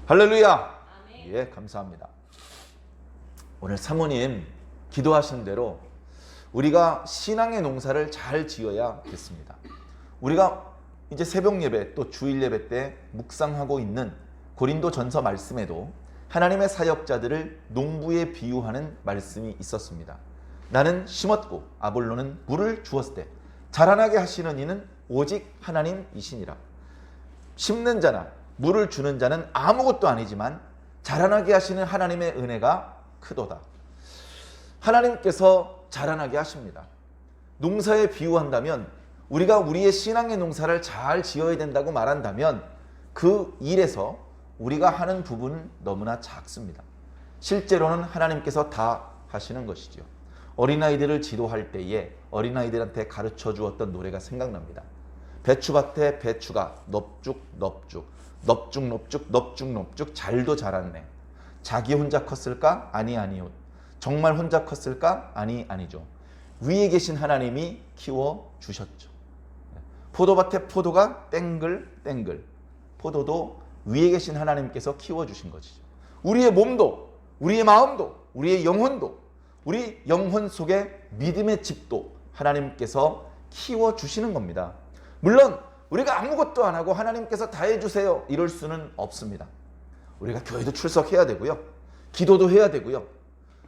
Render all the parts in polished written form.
할렐루야. 예, 감사합니다. 오늘 사모님 기도하신 대로 우리가 신앙의 농사를 잘 지어야겠습니다. 우리가 이제 새벽 예배 또 주일 예배 때 묵상하고 있는 고린도전서 말씀에도 하나님의 사역자들을 농부에 비유하는 말씀이 있었습니다. 나는 심었고 아볼로는 물을 주었을 때 자라나게 하시는 이는 오직 하나님이시니라. 심는 자나 물을 주는 자는 아무것도 아니지만 자라나게 하시는 하나님의 은혜가 크도다. 하나님께서 자라나게 하십니다. 농사에 비유한다면 우리가 우리의 신앙의 농사를 잘 지어야 된다고 말한다면 그 일에서 우리가 하는 부분은 너무나 작습니다. 실제로는 하나님께서 다 하시는 것이죠. 어린아이들을 지도할 때에 어린아이들한테 가르쳐 주었던 노래가 생각납니다. 배추밭에 배추가 넙죽 잘도 자랐네. 자기 혼자 컸을까? 아니요. 정말 혼자 컸을까? 아니죠. 위에 계신 하나님이 키워주셨죠. 포도밭에 포도가 땡글 포도도 위에 계신 하나님께서 키워주신 것이죠. 우리의 몸도 우리의 마음도 우리의 영혼도 우리 영혼 속에 믿음의 집도 하나님께서 키워주시는 겁니다. 물론 우리가 아무것도 안 하고 하나님께서 다 해주세요 이럴 수는 없습니다. 우리가 교회도 출석해야 되고요. 기도도 해야 되고요.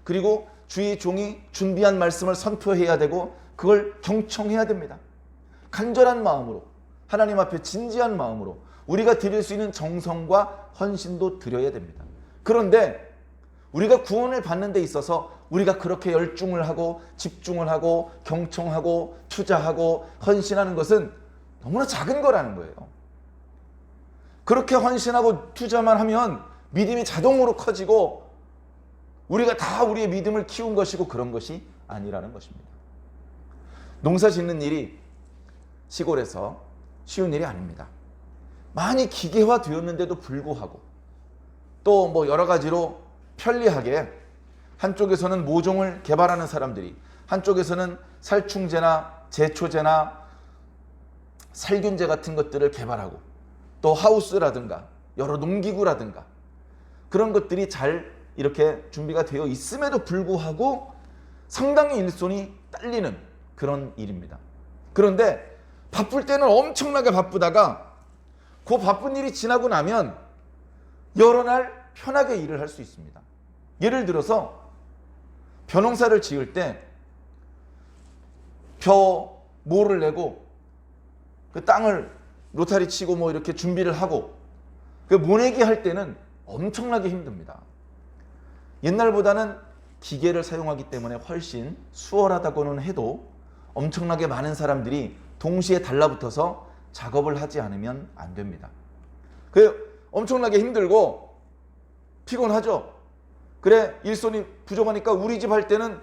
그리고 주의 종이 준비한 말씀을 선포해야 되고 그걸 경청해야 됩니다. 간절한 마음으로 하나님 앞에 진지한 마음으로 우리가 드릴 수 있는 정성과 헌신도 드려야 됩니다. 그런데 우리가 구원을 받는 데 있어서 우리가 그렇게 열중을 하고 집중을 하고 경청하고 투자하고 헌신하는 것은 너무나 작은 거라는 거예요. 그렇게 헌신하고 투자만 하면 믿음이 자동으로 커지고 우리가 다 우리의 믿음을 키운 것이고 그런 것이 아니라는 것입니다. 농사 짓는 일이 시골에서 쉬운 일이 아닙니다. 많이 기계화되었는데도 불구하고 또 뭐 여러 가지로 편리하게 한쪽에서는 모종을 개발하는 사람들이 한쪽에서는 살충제나 제초제나 살균제 같은 것들을 개발하고 또 하우스라든가 여러 농기구라든가 그런 것들이 잘 이렇게 준비가 되어 있음에도 불구하고 상당히 일손이 딸리는 그런 일입니다. 그런데 바쁠 때는 엄청나게 바쁘다가 그 바쁜 일이 지나고 나면 여러 날 편하게 일을 할 수 있습니다. 예를 들어서 벼농사를 지을 때 모를 내고 그 땅을 로타리 치고 뭐 이렇게 준비를 하고 그 모내기 할 때는 엄청나게 힘듭니다. 옛날보다는 기계를 사용하기 때문에 훨씬 수월하다고는 해도 엄청나게 많은 사람들이 동시에 달라붙어서 작업을 하지 않으면 안 됩니다. 그 엄청나게 힘들고 피곤하죠. 그래 일손이 부족하니까 우리 집 할 때는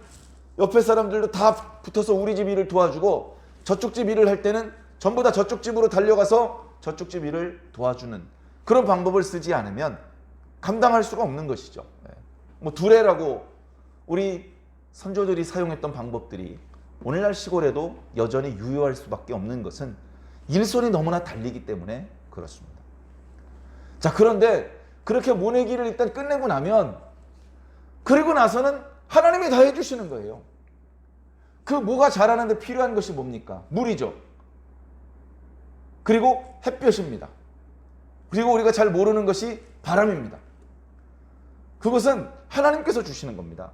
옆에 사람들도 다 붙어서 우리 집 일을 도와주고 저쪽 집 일을 할 때는 전부 다 저쪽 집으로 달려가서 저쪽 집 일을 도와주는 그런 방법을 쓰지 않으면 감당할 수가 없는 것이죠. 뭐 두레라고 우리 선조들이 사용했던 방법들이 오늘날 시골에도 여전히 유효할 수밖에 없는 것은 일손이 너무나 달리기 때문에 그렇습니다. 자, 그런데 그렇게 모내기를 일단 끝내고 나면 그리고 나서는 하나님이 다 해주시는 거예요. 그 뭐가 자라는데 필요한 것이 뭡니까? 물이죠. 그리고 햇볕입니다. 그리고 우리가 잘 모르는 것이 바람입니다. 그것은 하나님께서 주시는 겁니다.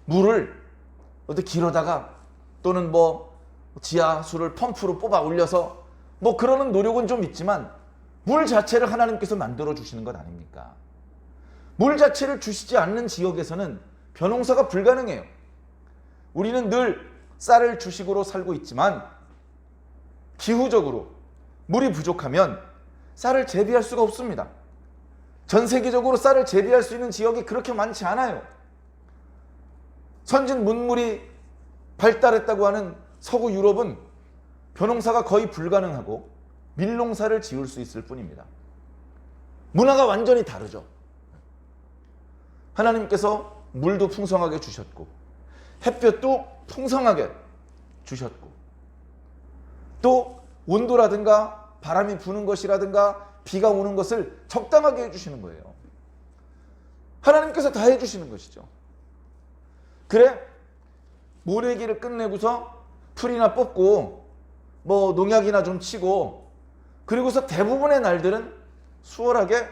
물을 어떻게 길어다가 또는 뭐 지하수를 펌프로 뽑아 올려서 뭐 그러는 노력은 좀 있지만 물 자체를 하나님께서 만들어 주시는 것 아닙니까? 물 자체를 주시지 않는 지역에서는 벼농사가 불가능해요. 우리는 늘 쌀을 주식으로 살고 있지만 기후적으로 물이 부족하면 쌀을 재배할 수가 없습니다. 전 세계적으로 쌀을 재배할 수 있는 지역이 그렇게 많지 않아요. 선진 문물이 발달했다고 하는 서구 유럽은 벼농사가 거의 불가능하고 밀농사를 지을 수 있을 뿐입니다. 문화가 완전히 다르죠. 하나님께서 물도 풍성하게 주셨고 햇볕도 풍성하게 주셨고 또 온도라든가 바람이 부는 것이라든가 비가 오는 것을 적당하게 해주시는 거예요. 하나님께서 다 해주시는 것이죠. 그래, 모내기를 끝내고서 풀이나 뽑고 뭐 농약이나 좀 치고 그리고서 대부분의 날들은 수월하게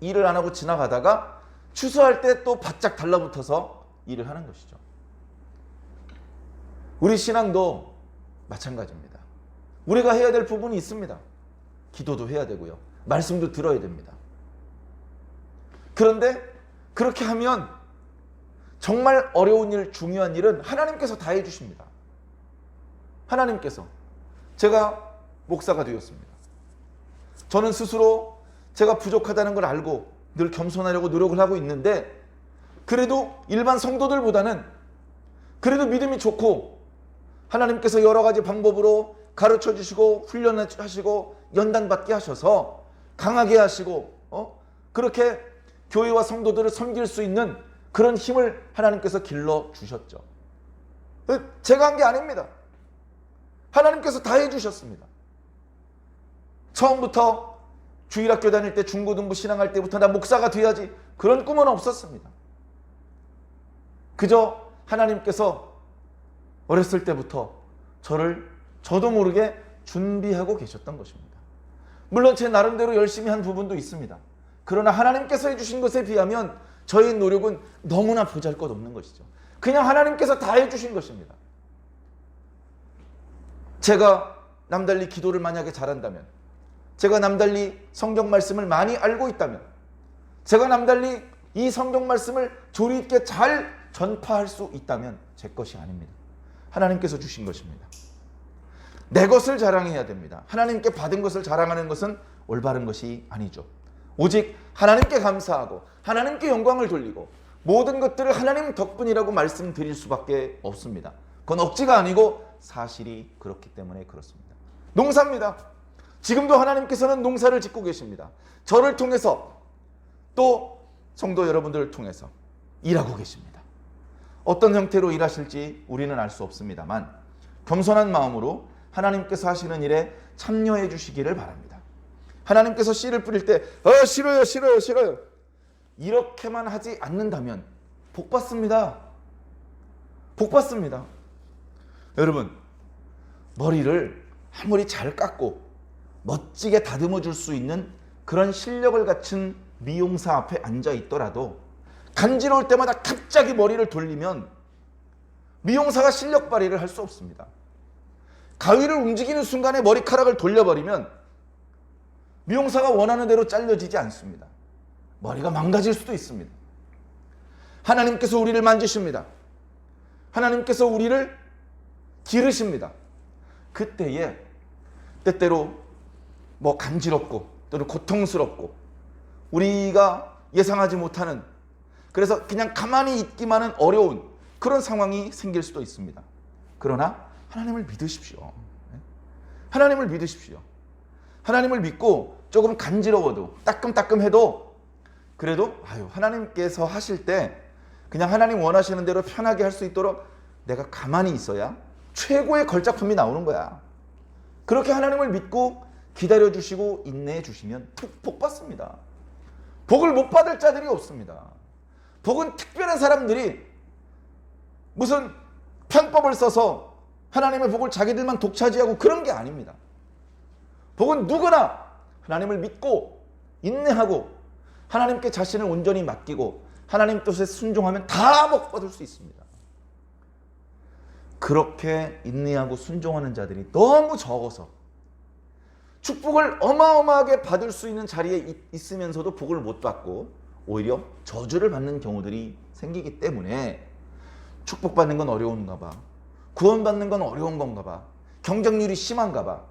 일을 안 하고 지나가다가 추수할 때 또 바짝 달라붙어서 일을 하는 것이죠. 우리 신앙도 마찬가지입니다. 우리가 해야 될 부분이 있습니다. 기도도 해야 되고요. 말씀도 들어야 됩니다. 그런데 그렇게 하면 정말 어려운 일, 중요한 일은 하나님께서 다 해주십니다. 하나님께서. 제가 목사가 되었습니다. 저는 스스로 제가 부족하다는 걸 알고 늘 겸손하려고 노력을 하고 있는데 그래도 일반 성도들보다는 그래도 믿음이 좋고 하나님께서 여러 가지 방법으로 가르쳐 주시고 훈련하시고 연단받게 하셔서 강하게 하시고 그렇게 교회와 성도들을 섬길 수 있는 그런 힘을 하나님께서 길러주셨죠. 제가 한 게 아닙니다. 하나님께서 다 해주셨습니다. 처음부터 주일학교 다닐 때 중고등부 신앙할 때부터 나 목사가 돼야지 그런 꿈은 없었습니다. 그저 하나님께서 어렸을 때부터 저를 저도 모르게 준비하고 계셨던 것입니다. 물론 제 나름대로 열심히 한 부분도 있습니다. 그러나 하나님께서 해주신 것에 비하면 저의 노력은 너무나 보잘것없는 것이죠. 그냥 하나님께서 다 해주신 것입니다. 제가 남달리 기도를 만약에 잘한다면, 제가 남달리 성경 말씀을 많이 알고 있다면, 제가 남달리 이 성경 말씀을 조리 있게 잘 전파할 수 있다면 제 것이 아닙니다. 하나님께서 주신 것입니다. 내 것을 자랑해야 됩니다. 하나님께 받은 것을 자랑하는 것은 올바른 것이 아니죠. 오직 하나님께 감사하고 하나님께 영광을 돌리고 모든 것들을 하나님 덕분이라고 말씀드릴 수밖에 없습니다. 그건 억지가 아니고 사실이 그렇기 때문에 그렇습니다. 농사입니다. 지금도 하나님께서는 농사를 짓고 계십니다. 저를 통해서 또 성도 여러분들을 통해서 일하고 계십니다. 어떤 형태로 일하실지 우리는 알 수 없습니다만 겸손한 마음으로 하나님께서 하시는 일에 참여해 주시기를 바랍니다. 하나님께서 씨를 뿌릴 때 싫어요 싫어요 싫어요 이렇게만 하지 않는다면 복 받습니다. 복 받습니다. 여러분, 머리를 아무리 잘 깎고 멋지게 다듬어 줄 수 있는 그런 실력을 갖춘 미용사 앞에 앉아 있더라도 간지러울 때마다 갑자기 머리를 돌리면 미용사가 실력 발휘를 할 수 없습니다. 가위를 움직이는 순간에 머리카락을 돌려버리면 미용사가 원하는 대로 잘려지지 않습니다. 머리가 망가질 수도 있습니다. 하나님께서 우리를 만지십니다. 하나님께서 우리를 기르십니다. 그때에 때때로 뭐 간지럽고 또는 고통스럽고 우리가 예상하지 못하는, 그래서 그냥 가만히 있기만은 어려운 그런 상황이 생길 수도 있습니다. 그러나 하나님을 믿으십시오. 하나님을 믿으십시오. 하나님을 믿고 조금 간지러워도 따끔따끔해도 그래도 하나님께서 하실 때 그냥 하나님 원하시는 대로 편하게 할 수 있도록 내가 가만히 있어야 최고의 걸작품이 나오는 거야. 그렇게 하나님을 믿고 기다려주시고 인내해 주시면 복 받습니다. 복을 못 받을 자들이 없습니다. 복은 특별한 사람들이 무슨 편법을 써서 하나님의 복을 자기들만 독차지하고 그런 게 아닙니다. 복은 누구나 하나님을 믿고 인내하고 하나님께 자신을 온전히 맡기고 하나님 뜻에 순종하면 다 복 받을 수 있습니다. 그렇게 인내하고 순종하는 자들이 너무 적어서 축복을 어마어마하게 받을 수 있는 자리에 있으면서도 복을 못 받고 오히려 저주를 받는 경우들이 생기기 때문에 축복받는 건 어려운가 봐, 구원받는 건 어려운 건가 봐, 경쟁률이 심한가 봐.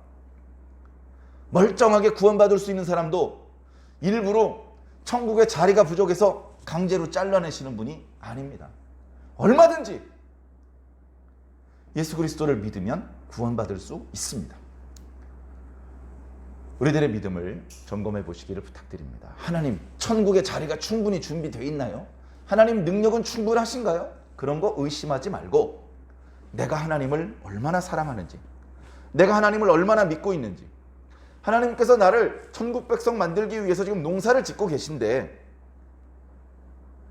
멀쩡하게 구원받을 수 있는 사람도 일부러 천국에 자리가 부족해서 강제로 잘라내시는 분이 아닙니다. 얼마든지 예수 그리스도를 믿으면 구원받을 수 있습니다. 우리들의 믿음을 점검해 보시기를 부탁드립니다. 하나님, 천국의 자리가 충분히 준비되어 있나요? 하나님 능력은 충분하신가요? 그런 거 의심하지 말고 내가 하나님을 얼마나 사랑하는지, 내가 하나님을 얼마나 믿고 있는지, 하나님께서 나를 천국 백성 만들기 위해서 지금 농사를 짓고 계신데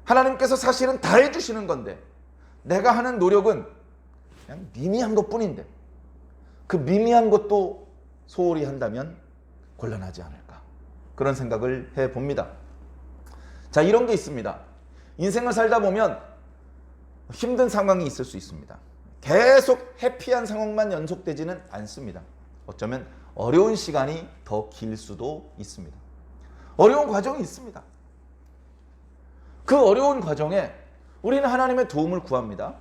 하나님께서 사실은 다 해주시는 건데 내가 하는 노력은 그냥 미미한 것뿐인데 그 미미한 것도 소홀히 한다면 곤란하지 않을까, 그런 생각을 해봅니다. 자, 이런 게 있습니다. 인생을 살다 보면 힘든 상황이 있을 수 있습니다. 계속 해피한 상황만 연속되지는 않습니다. 어쩌면 어려운 시간이 더 길 수도 있습니다. 어려운 과정이 있습니다. 그 어려운 과정에 우리는 하나님의 도움을 구합니다.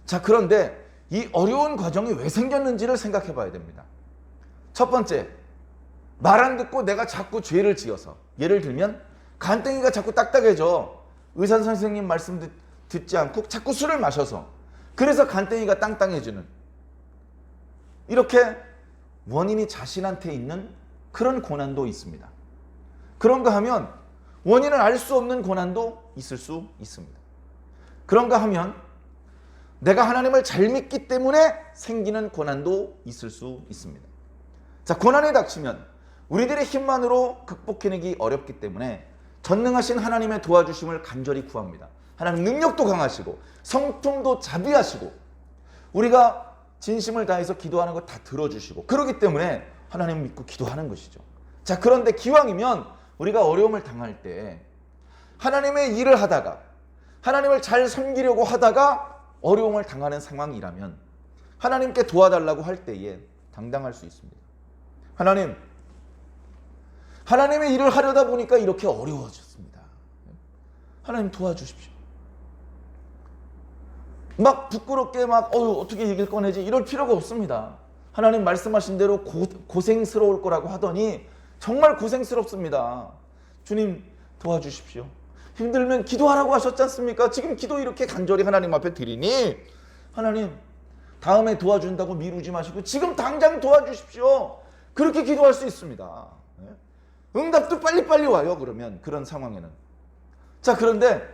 자, 그런데 이 어려운 과정이 왜 생겼는지를 생각해 봐야 됩니다. 첫 번째, 말 안 듣고 내가 자꾸 죄를 지어서, 예를 들면 간땡이가 자꾸 딱딱해져, 의사 선생님 말씀 듣지 않고 자꾸 술을 마셔서, 그래서 간땡이가 땅땅해지는, 이렇게 원인이 자신한테 있는 그런 고난도 있습니다. 그런가 하면 원인을 알 수 없는 고난도 있을 수 있습니다. 그런가 하면 내가 하나님을 잘 믿기 때문에 생기는 고난도 있을 수 있습니다. 자, 고난이 닥치면 우리들의 힘만으로 극복해내기 어렵기 때문에 전능하신 하나님의 도와주심을 간절히 구합니다. 하나님 능력도 강하시고 성품도 자비하시고 우리가 진심을 다해서 기도하는 거 다 들어주시고 그렇기 때문에 하나님 믿고 기도하는 것이죠. 자, 그런데 기왕이면 우리가 어려움을 당할 때 하나님의 일을 하다가 하나님을 잘 섬기려고 하다가 어려움을 당하는 상황이라면 하나님께 도와달라고 할 때에 당당할 수 있습니다. 하나님의 일을 하려다 보니까 이렇게 어려워졌습니다. 하나님 도와주십시오. 막 부끄럽게 어떻게 얘기를 꺼내지 이럴 필요가 없습니다. 하나님 말씀하신 대로 고생스러울 거라고 하더니 정말 고생스럽습니다. 주님 도와주십시오. 힘들면 기도하라고 하셨지 않습니까? 지금 기도 이렇게 간절히 하나님 앞에 드리니 하나님 다음에 도와준다고 미루지 마시고 지금 당장 도와주십시오. 그렇게 기도할 수 있습니다. 응답도 빨리빨리 와요. 그러면 그런 상황에는. 자, 그런데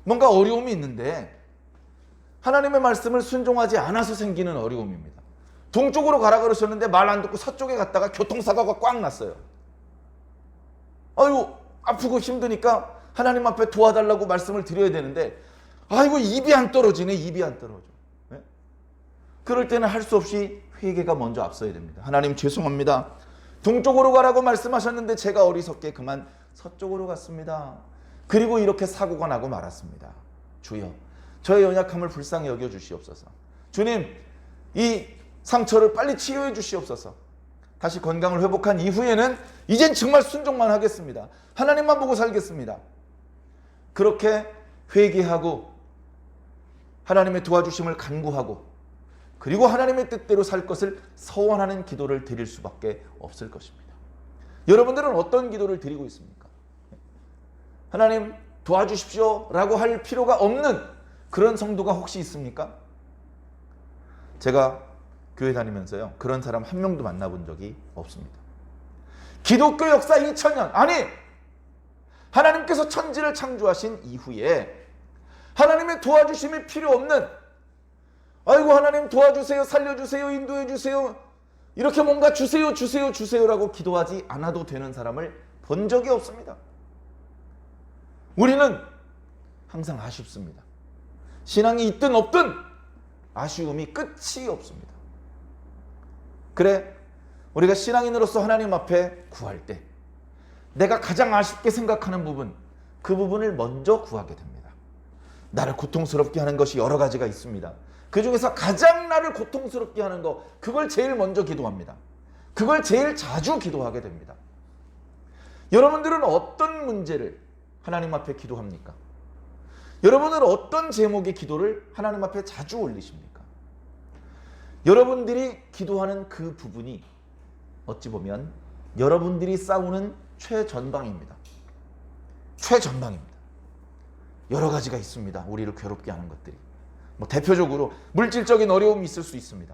뭔가 어려움이 있는데 하나님의 말씀을 순종하지 않아서 생기는 어려움입니다. 동쪽으로 가라 그러셨는데 말 안 듣고 서쪽에 갔다가 교통사고가 꽉 났어요. 아이고 아프고 힘드니까 하나님 앞에 도와달라고 말씀을 드려야 되는데 아이고 입이 안 떨어지네. 입이 안 떨어져. 네? 그럴 때는 할 수 없이 회개가 먼저 앞서야 됩니다. 하나님 죄송합니다. 동쪽으로 가라고 말씀하셨는데 제가 어리석게 그만 서쪽으로 갔습니다. 그리고 이렇게 사고가 나고 말았습니다. 주여 저의 연약함을 불쌍히 여겨 주시옵소서. 주님 이 상처를 빨리 치유해 주시옵소서. 다시 건강을 회복한 이후에는 이젠 정말 순종만 하겠습니다. 하나님만 보고 살겠습니다. 그렇게 회개하고 하나님의 도와주심을 간구하고 그리고 하나님의 뜻대로 살 것을 서원하는 기도를 드릴 수밖에 없을 것입니다. 여러분들은 어떤 기도를 드리고 있습니까? 하나님 도와주십시오 라고 할 필요가 없는 그런 성도가 혹시 있습니까? 제가 교회 다니면서요 그런 사람 한 명도 만나본 적이 없습니다. 기독교 역사 2000년 아니 하나님께서 천지를 창조하신 이후에 하나님의 도와주심이 필요 없는 아이고 하나님 도와주세요 살려주세요 인도해주세요 이렇게 뭔가 주세요라고 기도하지 않아도 되는 사람을 본 적이 없습니다. 우리는 항상 아쉽습니다. 신앙이 있든 없든 아쉬움이 끝이 없습니다. 그래 우리가 신앙인으로서 하나님 앞에 구할 때 내가 가장 아쉽게 생각하는 부분 그 부분을 먼저 구하게 됩니다. 나를 고통스럽게 하는 것이 여러 가지가 있습니다. 그 중에서 가장 나를 고통스럽게 하는 거 그걸 제일 먼저 기도합니다. 그걸 제일 자주 기도하게 됩니다. 여러분들은 어떤 문제를 하나님 앞에 기도합니까? 여러분은 어떤 제목의 기도를 하나님 앞에 자주 올리십니까? 여러분들이 기도하는 그 부분이 어찌 보면 여러분들이 싸우는 최전방입니다. 최전방입니다. 여러 가지가 있습니다. 우리를 괴롭게 하는 것들이. 대표적으로 물질적인 어려움이 있을 수 있습니다.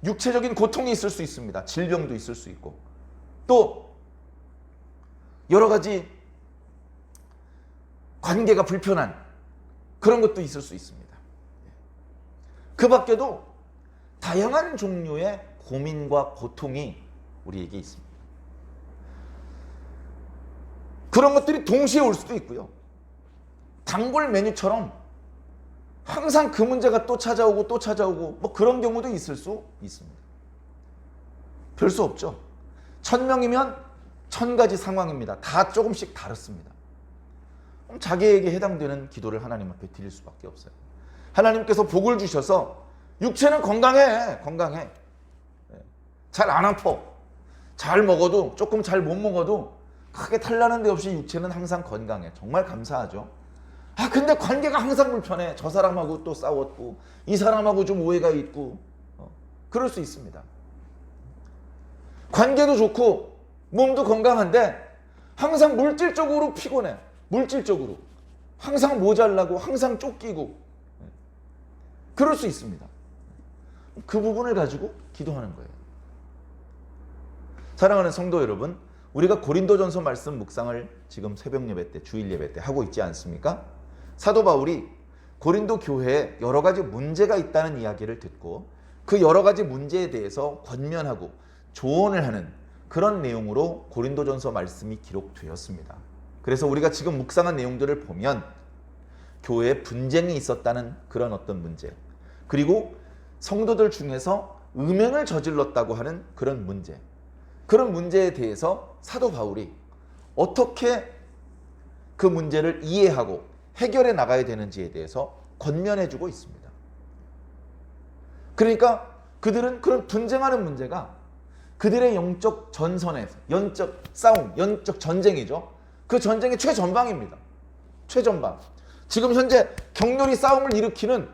육체적인 고통이 있을 수 있습니다. 질병도 있을 수 있고 또 여러 가지 관계가 불편한 그런 것도 있을 수 있습니다. 그 밖에도 다양한 종류의 고민과 고통이 우리에게 있습니다. 그런 것들이 동시에 올 수도 있고요. 단골 메뉴처럼 항상 그 문제가 또 찾아오고 또 찾아오고 뭐 그런 경우도 있을 수 있습니다. 별 수 없죠. 1000명이면 1000가지 상황입니다. 다 조금씩 다릅니다. 그럼 자기에게 해당되는 기도를 하나님 앞에 드릴 수밖에 없어요. 하나님께서 복을 주셔서 육체는 건강해. 잘 안 아파. 잘 먹어도 조금 잘 못 먹어도 크게 탈나는 데 없이 육체는 항상 건강해. 정말 감사하죠. 근데 관계가 항상 불편해. 저 사람하고 또 싸웠고 이 사람하고 좀 오해가 있고 그럴 수 있습니다. 관계도 좋고 몸도 건강한데 항상 물질적으로 피곤해. 물질적으로 항상 모자라고 항상 쫓기고 그럴 수 있습니다. 그 부분을 가지고 기도하는 거예요. 사랑하는 성도 여러분, 우리가 고린도전서 말씀 묵상을 지금 새벽 예배 때, 주일 예배 때 하고 있지 않습니까? 사도 바울이 고린도 교회에 여러 가지 문제가 있다는 이야기를 듣고 그 여러 가지 문제에 대해서 권면하고 조언을 하는 그런 내용으로 고린도전서 말씀이 기록되었습니다. 그래서 우리가 지금 묵상한 내용들을 보면 교회에 분쟁이 있었다는 그런 어떤 문제, 그리고 성도들 중에서 음행을 저질렀다고 하는 그런 문제, 그런 문제에 대해서 사도 바울이 어떻게 그 문제를 이해하고 해결해 나가야 되는지에 대해서 권면해주고 있습니다. 그러니까 그들은 그런 분쟁하는 문제가 그들의 영적 전선에서, 영적 싸움, 영적 전쟁이죠. 그 전쟁의 최전방입니다. 최전방. 지금 현재 격렬히 싸움을 일으키는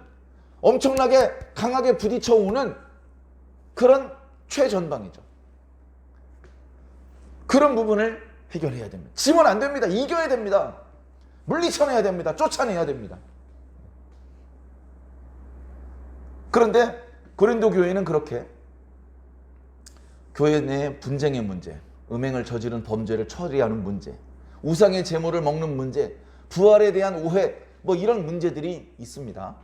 엄청나게 강하게 부딪혀오는 그런 최전방이죠. 그런 부분을 해결해야 됩니다. 지면 안 됩니다. 이겨야 됩니다. 물리쳐내야 됩니다. 쫓아내야 됩니다. 그런데 고린도 교회는 그렇게 교회 내 분쟁의 문제, 음행을 저지른 범죄를 처리하는 문제, 우상의 제물을 먹는 문제, 부활에 대한 오해, 뭐 이런 문제들이 있습니다.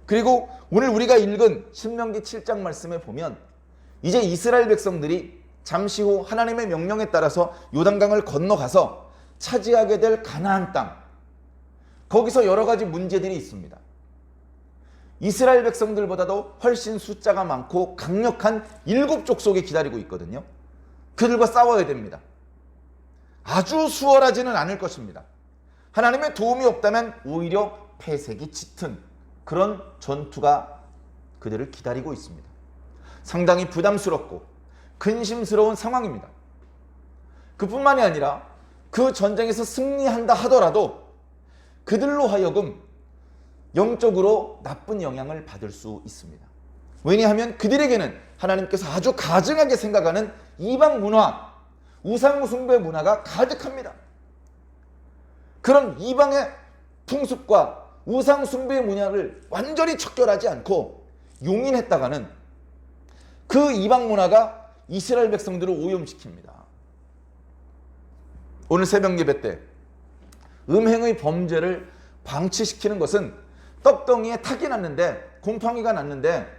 그리고 오늘 우리가 읽은 신명기 7장 말씀에 보면 이제 이스라엘 백성들이 잠시 후 하나님의 명령에 따라서 요단강을 건너가서 차지하게 될 가나안 땅, 거기서 여러 가지 문제들이 있습니다. 이스라엘 백성들보다도 훨씬 숫자가 많고 강력한 7족속이 기다리고 있거든요. 그들과 싸워야 됩니다. 아주 수월하지는 않을 것입니다. 하나님의 도움이 없다면 오히려 패색이 짙은 그런 전투가 그들을 기다리고 있습니다. 상당히 부담스럽고 근심스러운 상황입니다. 그뿐만이 아니라 그 전쟁에서 승리한다 하더라도 그들로 하여금 영적으로 나쁜 영향을 받을 수 있습니다. 왜냐하면 그들에게는 하나님께서 아주 가증하게 생각하는 이방 문화, 우상 숭배 문화가 가득합니다. 그런 이방의 풍습과 우상 숭배 문화를 완전히 척결하지 않고 용인했다가는 그 이방 문화가 이스라엘 백성들을 오염시킵니다. 오늘 새벽 예배 때 음행의 범죄를 방치시키는 것은 떡덩이에 탁이 났는데, 곰팡이가 났는데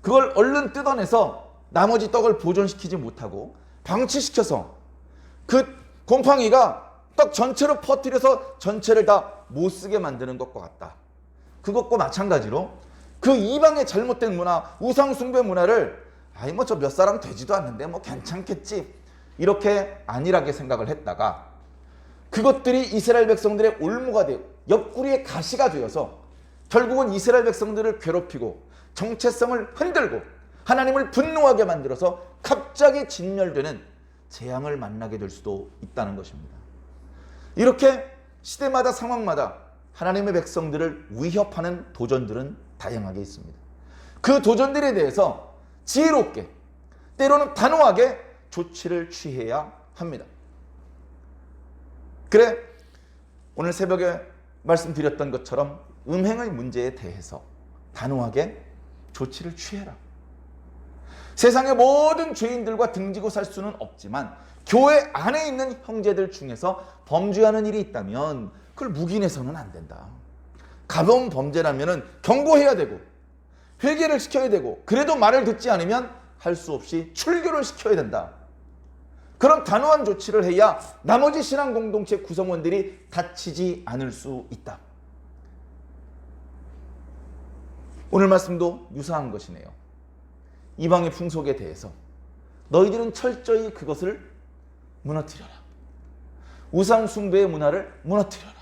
그걸 얼른 뜯어내서 나머지 떡을 보존시키지 못하고 방치시켜서 그 곰팡이가 떡 전체로 퍼뜨려서 전체를 다 못쓰게 만드는 것과 같다. 그것과 마찬가지로 그 이방의 잘못된 문화, 우상 숭배 문화를 뭐 저 몇 사람 되지도 않는데 뭐 괜찮겠지, 이렇게 안일하게 생각을 했다가 그것들이 이스라엘 백성들의 올무가 되고 옆구리의 가시가 되어서 결국은 이스라엘 백성들을 괴롭히고 정체성을 흔들고 하나님을 분노하게 만들어서 갑자기 진멸되는 재앙을 만나게 될 수도 있다는 것입니다. 이렇게 시대마다 상황마다 하나님의 백성들을 위협하는 도전들은 다양하게 있습니다. 그 도전들에 대해서 지혜롭게, 때로는 단호하게 조치를 취해야 합니다. 그래, 오늘 새벽에 말씀드렸던 것처럼 음행의 문제에 대해서 단호하게 조치를 취해라. 세상의 모든 죄인들과 등지고 살 수는 없지만 교회 안에 있는 형제들 중에서 범죄하는 일이 있다면 그걸 묵인해서는 안 된다. 가벼운 범죄라면 경고해야 되고 회개를 시켜야 되고, 그래도 말을 듣지 않으면 할 수 없이 출교를 시켜야 된다. 그런 단호한 조치를 해야 나머지 신앙 공동체 구성원들이 다치지 않을 수 있다. 오늘 말씀도 유사한 것이네요. 이방의 풍속에 대해서 너희들은 철저히 그것을 무너뜨려라. 우상 숭배의 문화를 무너뜨려라.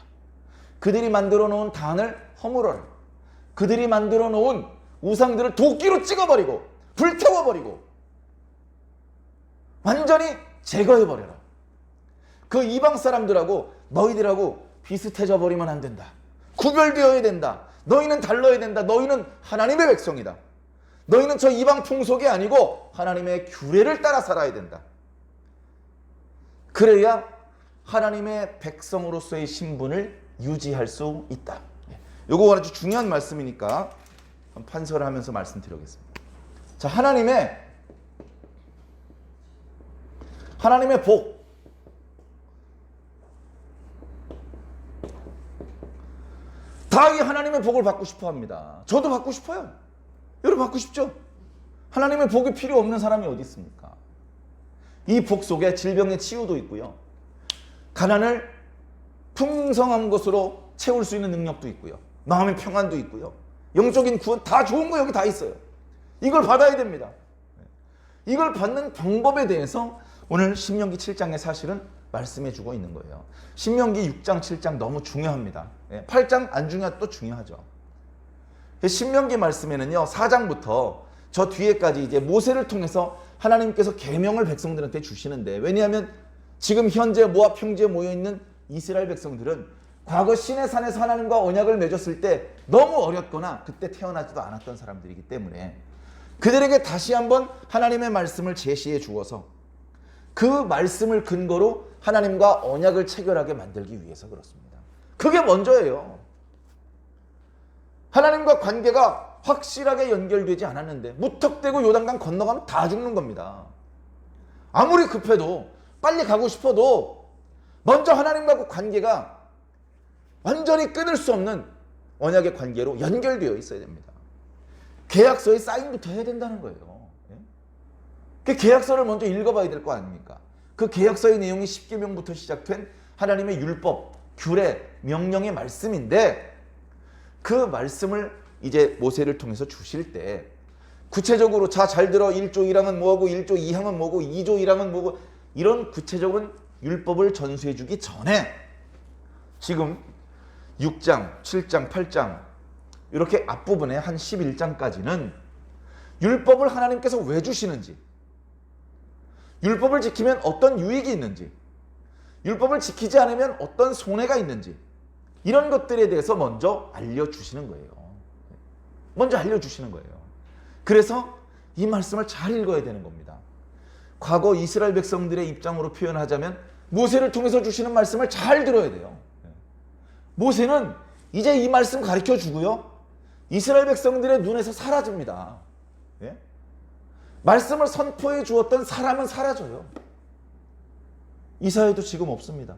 그들이 만들어 놓은 단을 허물어라. 그들이 만들어 놓은 우상들을 도끼로 찍어버리고 불태워버리고 완전히 제거해버려라. 그 이방 사람들하고 너희들하고 비슷해져 버리면 안 된다. 구별되어야 된다. 너희는 달라야 된다. 너희는 하나님의 백성이다. 너희는 저 이방 풍속이 아니고 하나님의 규례를 따라 살아야 된다. 그래야 하나님의 백성으로서의 신분을 유지할 수 있다. 이거 아주 중요한 말씀이니까 판서를 하면서 말씀드리겠습니다. 자, 하나님의 복. 다 이 하나님의 복을 받고 싶어 합니다. 저도 받고 싶어요. 여러분 받고 싶죠? 하나님의 복이 필요 없는 사람이 어디 있습니까? 이 복 속에 질병의 치유도 있고요. 가난을 풍성한 것으로 채울 수 있는 능력도 있고요. 마음의 평안도 있고요. 영적인 구원 다 좋은 거 여기 다 있어요. 이걸 받아야 됩니다. 이걸 받는 방법에 대해서 오늘 신명기 7장에 사실은 말씀해 주고 있는 거예요. 신명기 6장, 7장 너무 중요합니다. 8장 안 중요해도 중요하죠. 신명기 말씀에는요, 4장부터 저 뒤에까지 이제 모세를 통해서 하나님께서 계명을 백성들한테 주시는데, 왜냐하면 지금 현재 모압 평지에 모여 있는 이스라엘 백성들은 과거 시내산에서 하나님과 언약을 맺었을 때 너무 어렸거나 그때 태어나지도 않았던 사람들이기 때문에 그들에게 다시 한번 하나님의 말씀을 제시해 주어서 그 말씀을 근거로 하나님과 언약을 체결하게 만들기 위해서 그렇습니다. 그게 먼저예요. 하나님과 관계가 확실하게 연결되지 않았는데 무턱대고 요단강 건너가면 다 죽는 겁니다. 아무리 급해도 빨리 가고 싶어도 먼저 하나님과 관계가 완전히 끊을 수 없는 언약의 관계로 연결되어 있어야 됩니다. 계약서에 사인부터 해야 된다는 거예요. 그 계약서를 먼저 읽어봐야 될 거 아닙니까? 그 계약서의 내용이 10계명부터 시작된 하나님의 율법, 규례, 명령의 말씀인데 그 말씀을 이제 모세를 통해서 주실 때 구체적으로 자 잘 들어 1조 1항은 뭐고 1조 2항은 뭐고 2조 1항은 뭐고 이런 구체적인 율법을 전수해 주기 전에 지금 6장, 7장, 8장 이렇게 앞부분에 한 11장까지는 율법을 하나님께서 왜 주시는지, 율법을 지키면 어떤 유익이 있는지, 율법을 지키지 않으면 어떤 손해가 있는지 이런 것들에 대해서 먼저 알려주시는 거예요. 먼저 알려주시는 거예요. 그래서 이 말씀을 잘 읽어야 되는 겁니다. 과거 이스라엘 백성들의 입장으로 표현하자면 모세를 통해서 주시는 말씀을 잘 들어야 돼요. 모세는 이제 이 말씀 가르쳐 주고요. 이스라엘 백성들의 눈에서 사라집니다. 예? 말씀을 선포해 주었던 사람은 사라져요. 이사야도 지금 없습니다.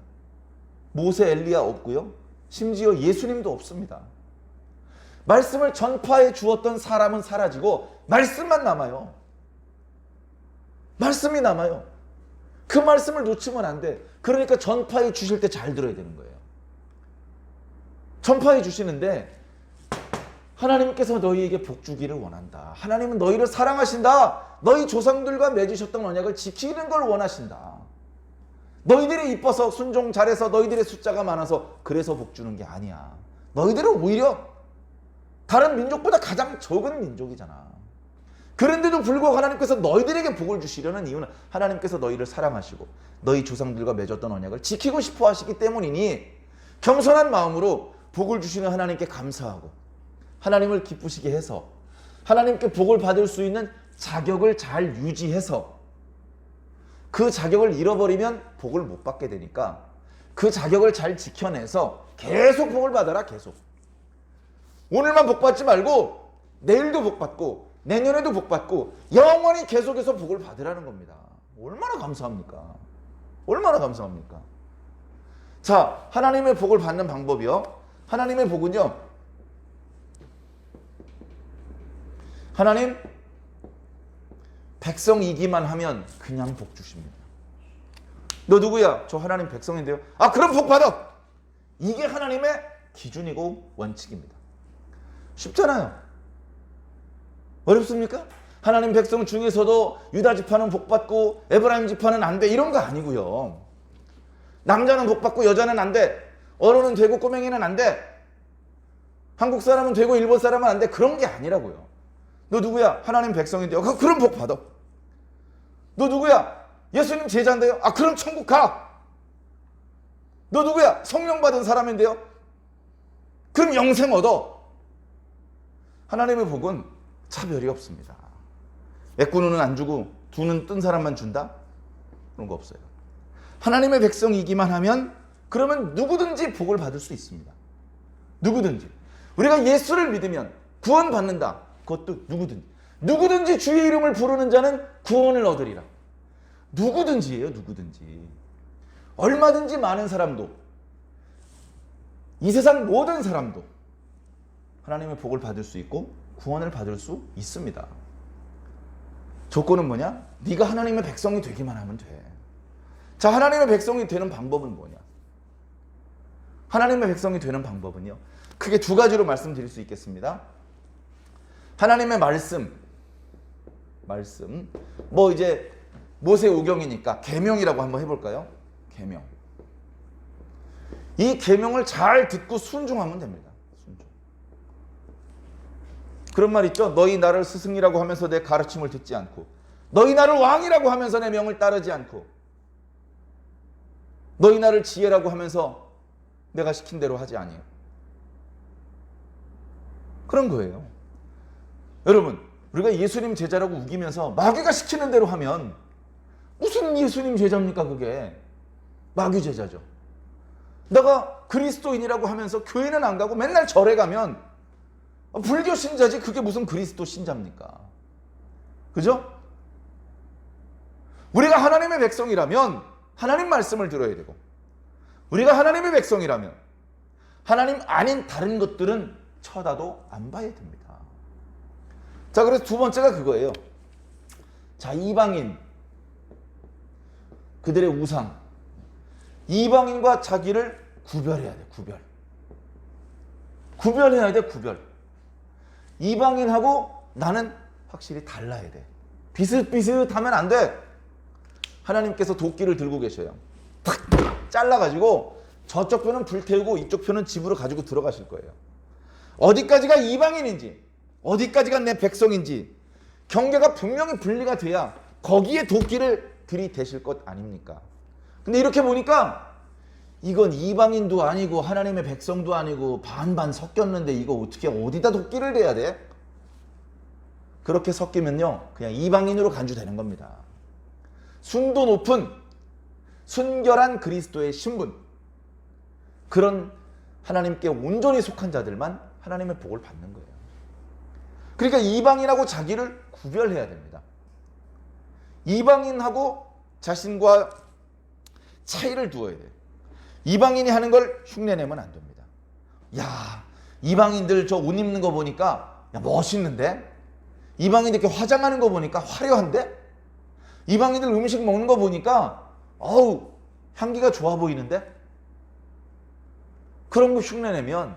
모세, 엘리야 없고요. 심지어 예수님도 없습니다. 말씀을 전파해 주었던 사람은 사라지고 말씀만 남아요. 말씀이 남아요. 그 말씀을 놓치면 안 돼. 그러니까 전파해 주실 때 잘 들어야 되는 거예요. 전파해 주시는데 하나님께서 너희에게 복 주기를 원한다. 하나님은 너희를 사랑하신다. 너희 조상들과 맺으셨던 언약을 지키는 걸 원하신다. 너희들이 이뻐서 순종 잘해서 너희들의 숫자가 많아서 그래서 복 주는 게 아니야. 너희들은 오히려 다른 민족보다 가장 적은 민족이잖아. 그런데도 불구하고 하나님께서 너희들에게 복을 주시려는 이유는 하나님께서 너희를 사랑하시고 너희 조상들과 맺었던 언약을 지키고 싶어 하시기 때문이니 겸손한 마음으로 복을 주시는 하나님께 감사하고 하나님을 기쁘시게 해서 하나님께 복을 받을 수 있는 자격을 잘 유지해서 그 자격을 잃어버리면 복을 못 받게 되니까 그 자격을 잘 지켜내서 계속 복을 받아라. 계속. 오늘만 복 받지 말고 내일도 복 받고 내년에도 복 받고 영원히 계속해서 복을 받으라는 겁니다. 얼마나 감사합니까? 얼마나 감사합니까? 자, 하나님의 복을 받는 방법이요. 하나님의 복은요. 하나님 백성이기만 하면 그냥 복 주십니다. 너 누구야? 저 하나님 백성인데요. 아, 그럼 복 받아. 이게 하나님의 기준이고 원칙입니다. 쉽잖아요. 어렵습니까? 하나님 백성 중에서도 유다 지파는 복 받고 에브라임 지파는 안 돼, 이런 거 아니고요. 남자는 복 받고 여자는 안 돼. 어른은 되고 꼬맹이는 안 돼. 한국 사람은 되고 일본 사람은 안 돼. 그런 게 아니라고요. 너 누구야? 하나님 백성인데요. 그럼 복 받아. 너 누구야? 예수님 제자인데요. 아, 그럼 천국 가. 너 누구야? 성령 받은 사람인데요. 그럼 영생 얻어. 하나님의 복은 차별이 없습니다. 애꾸눈은 안 주고 두 눈 뜬 사람만 준다? 그런 거 없어요. 하나님의 백성이기만 하면 그러면 누구든지 복을 받을 수 있습니다. 누구든지. 우리가 예수를 믿으면 구원받는다. 그것도 누구든지 주의 이름을 부르는 자는 구원을 얻으리라. 누구든지예요. 누구든지. 얼마든지 많은 사람도, 이 세상 모든 사람도 하나님의 복을 받을 수 있고 구원을 받을 수 있습니다. 조건은 뭐냐? 네가 하나님의 백성이 되기만 하면 돼. 자, 하나님의 백성이 되는 방법은 뭐냐? 하나님의 백성이 되는 방법은요, 크게 두 가지로 말씀드릴 수 있겠습니다. 하나님의 말씀, 뭐 이제 모세오경이니까 계명이라고 한번 해볼까요? 계명. 이 계명을 잘 듣고 순종하면 됩니다. 순종. 그런 말 있죠? 너희 나를 스승이라고 하면서 내 가르침을 듣지 않고, 너희 나를 왕이라고 하면서 내 명을 따르지 않고, 너희 나를 지혜라고 하면서 내가 시킨 대로 하지 아니에요. 그런 거예요. 여러분, 우리가 예수님 제자라고 우기면서 마귀가 시키는 대로 하면 무슨 예수님 제자입니까? 그게 마귀 제자죠. 내가 그리스도인이라고 하면서 교회는 안 가고 맨날 절에 가면 불교 신자지, 그게 무슨 그리스도 신자입니까? 그죠? 우리가 하나님의 백성이라면 하나님 말씀을 들어야 되고, 우리가 하나님의 백성이라면 하나님 아닌 다른 것들은 쳐다도 안 봐야 됩니다. 자, 그래서 두 번째가 그거예요. 자, 이방인, 그들의 우상, 이방인과 자기를 구별해야 돼. 구별해야 돼. 구별. 이방인하고 나는 확실히 달라야 돼. 비슷비슷하면 안 돼. 하나님께서 도끼를 들고 계셔요. 탁 잘라가지고 저쪽 편은 불태우고 이쪽 편은 집으로 가지고 들어가실 거예요. 어디까지가 이방인인지, 어디까지가 내 백성인지 경계가 분명히 분리가 돼야 거기에 도끼를 들이대실 것 아닙니까? 근데 이렇게 보니까 이건 이방인도 아니고 하나님의 백성도 아니고 반반 섞였는데 이거 어떻게 어디다 도끼를 대야 돼? 그렇게 섞이면요, 그냥 이방인으로 간주되는 겁니다. 순도 높은 순결한 그리스도의 신분, 그런 하나님께 온전히 속한 자들만 하나님의 복을 받는 거예요. 그러니까 이방인하고 자기를 구별해야 됩니다. 이방인하고 자신과 차이를 두어야 돼요. 이방인이 하는 걸 흉내내면 안 됩니다. 야, 이방인들 저 옷 입는 거 보니까 야, 멋있는데? 이방인들 이렇게 화장하는 거 보니까 화려한데? 이방인들 음식 먹는 거 보니까 어우, 향기가 좋아 보이는데? 그런 거 흉내내면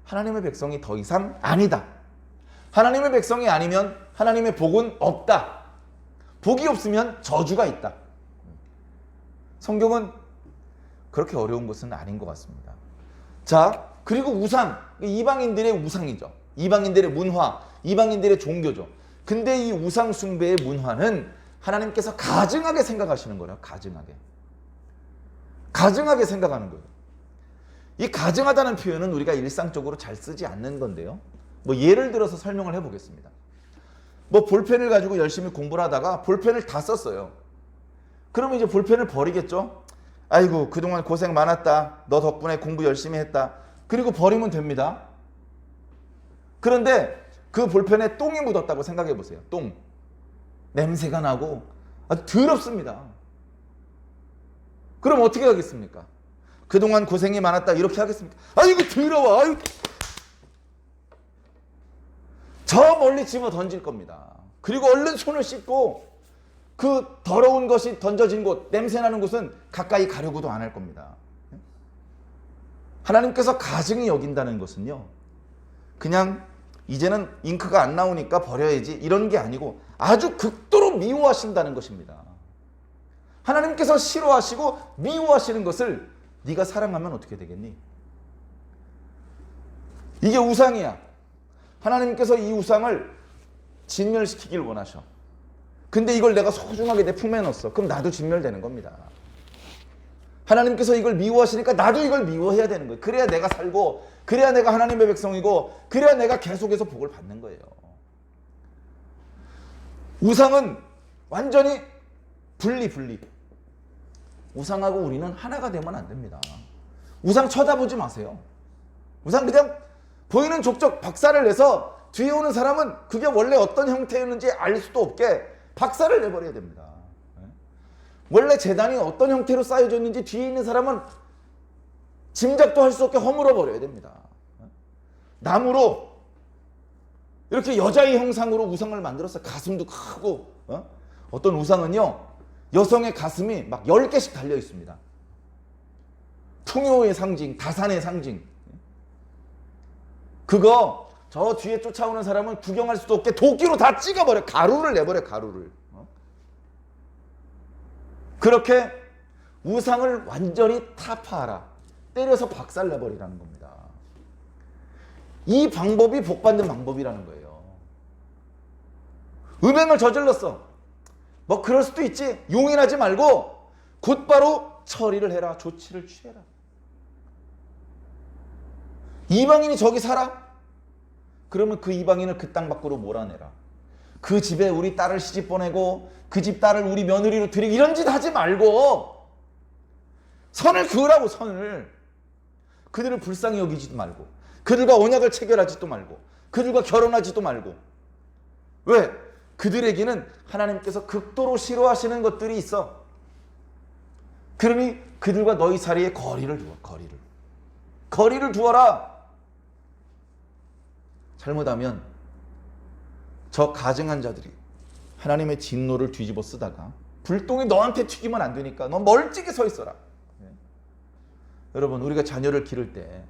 하나님의 백성이 더 이상 아니다. 하나님의 백성이 아니면 하나님의 복은 없다. 복이 없으면 저주가 있다. 성경은 그렇게 어려운 것은 아닌 것 같습니다. 자, 그리고 우상, 이방인들의 우상이죠. 이방인들의 문화, 이방인들의 종교죠. 근데 이 우상 숭배의 문화는 하나님께서 가증하게 생각하시는 거예요. 가증하게 생각하는 거예요. 이 가증하다는 표현은 우리가 일상적으로 잘 쓰지 않는 건데요. 뭐 예를 들어서 설명을 해보겠습니다. 뭐 볼펜을 가지고 열심히 공부를 하다가 볼펜을 다 썼어요. 그러면 이제 볼펜을 버리겠죠? 아이고, 그동안 고생 많았다. 너 덕분에 공부 열심히 했다. 그리고 버리면 됩니다. 그런데 그 볼펜에 똥이 묻었다고 생각해 보세요. 똥. 냄새가 나고 아주 더럽습니다. 그럼 어떻게 하겠습니까? 그동안 고생이 많았다 이렇게 하겠습니까? 아이고 더러워. 아이고. 저 멀리 집어 던질 겁니다. 그리고 얼른 손을 씻고 그 더러운 것이 던져진 곳, 냄새나는 곳은 가까이 가려고도 안 할 겁니다. 하나님께서 가증히 여긴다는 것은요, 그냥 이제는 잉크가 안 나오니까 버려야지 이런 게 아니고 아주 극도로 미워하신다는 것입니다. 하나님께서 싫어하시고 미워하시는 것을 네가 사랑하면 어떻게 되겠니? 이게 우상이야. 하나님께서 이 우상을 진멸시키길 원하셔. 근데 이걸 내가 소중하게 내 품에 넣었어. 그럼 나도 진멸되는 겁니다. 하나님께서 이걸 미워하시니까 나도 이걸 미워해야 되는 거예요. 그래야 내가 살고, 그래야 내가 하나님의 백성이고, 그래야 내가 계속해서 복을 받는 거예요. 우상은 완전히 분리. 우상하고 우리는 하나가 되면 안 됩니다. 우상 쳐다보지 마세요. 우상 그냥 보이는 족적 박살을 내서 뒤에 오는 사람은 그게 원래 어떤 형태였는지 알 수도 없게 박살을 내버려야 됩니다. 원래 제단이 어떤 형태로 쌓여져 있는지 뒤에 있는 사람은 짐작도 할 수 없게 허물어 버려야 됩니다. 나무로 이렇게 여자의 형상으로 우상을 만들었어요. 가슴도 크고, 어떤 우상은요 여성의 가슴이 막 10개씩 달려 있습니다. 풍요의 상징, 다산의 상징. 그거 저 뒤에 쫓아오는 사람은 구경할 수도 없게 도끼로 다 찍어버려. 가루를 내버려, 가루를. 그렇게 우상을 완전히 타파하라. 때려서 박살내버리라는 겁니다. 이 방법이 복받는 방법이라는 거예요. 음행을 저질렀어. 뭐 그럴 수도 있지. 용인하지 말고 곧바로 처리를 해라. 조치를 취해라. 이방인이 저기 살아? 그러면 그 이방인을 그 땅 밖으로 몰아내라. 그 집에 우리 딸을 시집 보내고 그 집 딸을 우리 며느리로 들이고 이런 짓 하지 말고 선을 그으라고. 선을. 그들을 불쌍히 여기지도 말고, 그들과 언약을 체결하지도 말고, 그들과 결혼하지도 말고. 왜? 그들에게는 하나님께서 극도로 싫어하시는 것들이 있어. 그러니 그들과 너희 사이에 거리를 두어. 거리를 두어라. 잘못하면 저 가증한 자들이 하나님의 진노를 뒤집어 쓰다가 불똥이 너한테 튀기면 안 되니까 너 멀찍이 서 있어라. 여러분, 우리가 자녀를 기를 때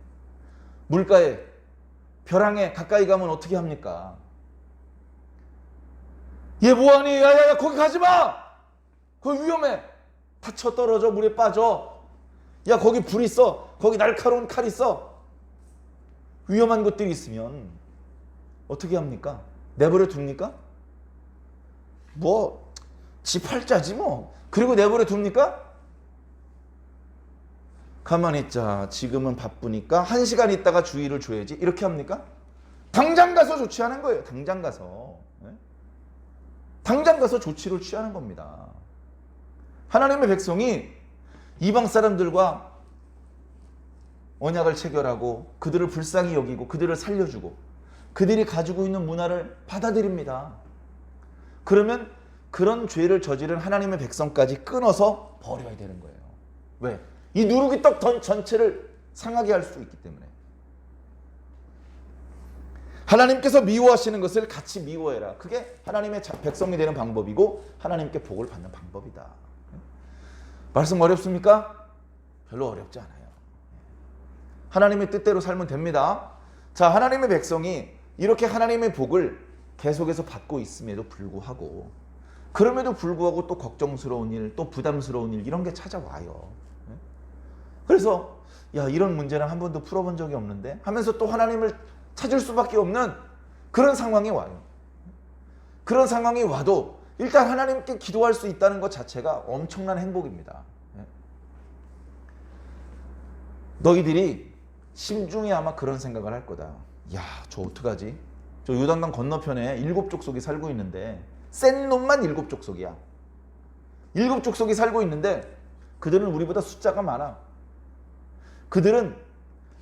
물가에, 벼랑에 가까이 가면 어떻게 합니까? 얘 뭐하니? 야야야, 거기 가지마! 거기 위험해. 다쳐 떨어져, 물에 빠져. 야, 거기 불 있어. 거기 날카로운 칼 있어. 위험한 것들이 있으면 어떻게 합니까? 내버려 둡니까? 뭐 지 팔자지 뭐. 그리고 내버려 둡니까? 가만히 있자. 지금은 바쁘니까 1시간 있다가 주의를 줘야지. 이렇게 합니까? 당장 가서 조치하는 거예요. 당장 가서. 당장 가서 조치를 취하는 겁니다. 하나님의 백성이 이방 사람들과 언약을 체결하고 그들을 불쌍히 여기고 그들을 살려주고 그들이 가지고 있는 문화를 받아들입니다. 그러면 그런 죄를 저지른 하나님의 백성까지 끊어서 버려야 되는 거예요. 왜? 이 누룩이 떡 전체를 상하게 할 수 있기 때문에. 하나님께서 미워하시는 것을 같이 미워해라. 그게 하나님의 백성이 되는 방법이고 하나님께 복을 받는 방법이다. 말씀 어렵습니까? 별로 어렵지 않아요. 하나님의 뜻대로 살면 됩니다. 자, 하나님의 백성이 이렇게 하나님의 복을 계속해서 받고 있음에도 불구하고, 그럼에도 불구하고 또 걱정스러운 일, 또 부담스러운 일, 이런 게 찾아와요. 그래서 야, 이런 문제는 한 번도 풀어본 적이 없는데 하면서 또 하나님을 찾을 수밖에 없는 그런 상황이 와요. 그런 상황이 와도 일단 하나님께 기도할 수 있다는 것 자체가 엄청난 행복입니다. 너희들이 심중에 아마 그런 생각을 할 거다. 야, 저 어떡하지? 저 요단강 건너편에 7족속이 살고 있는데 센 놈만 7족속이야. 7족속이 살고 있는데 그들은 우리보다 숫자가 많아. 그들은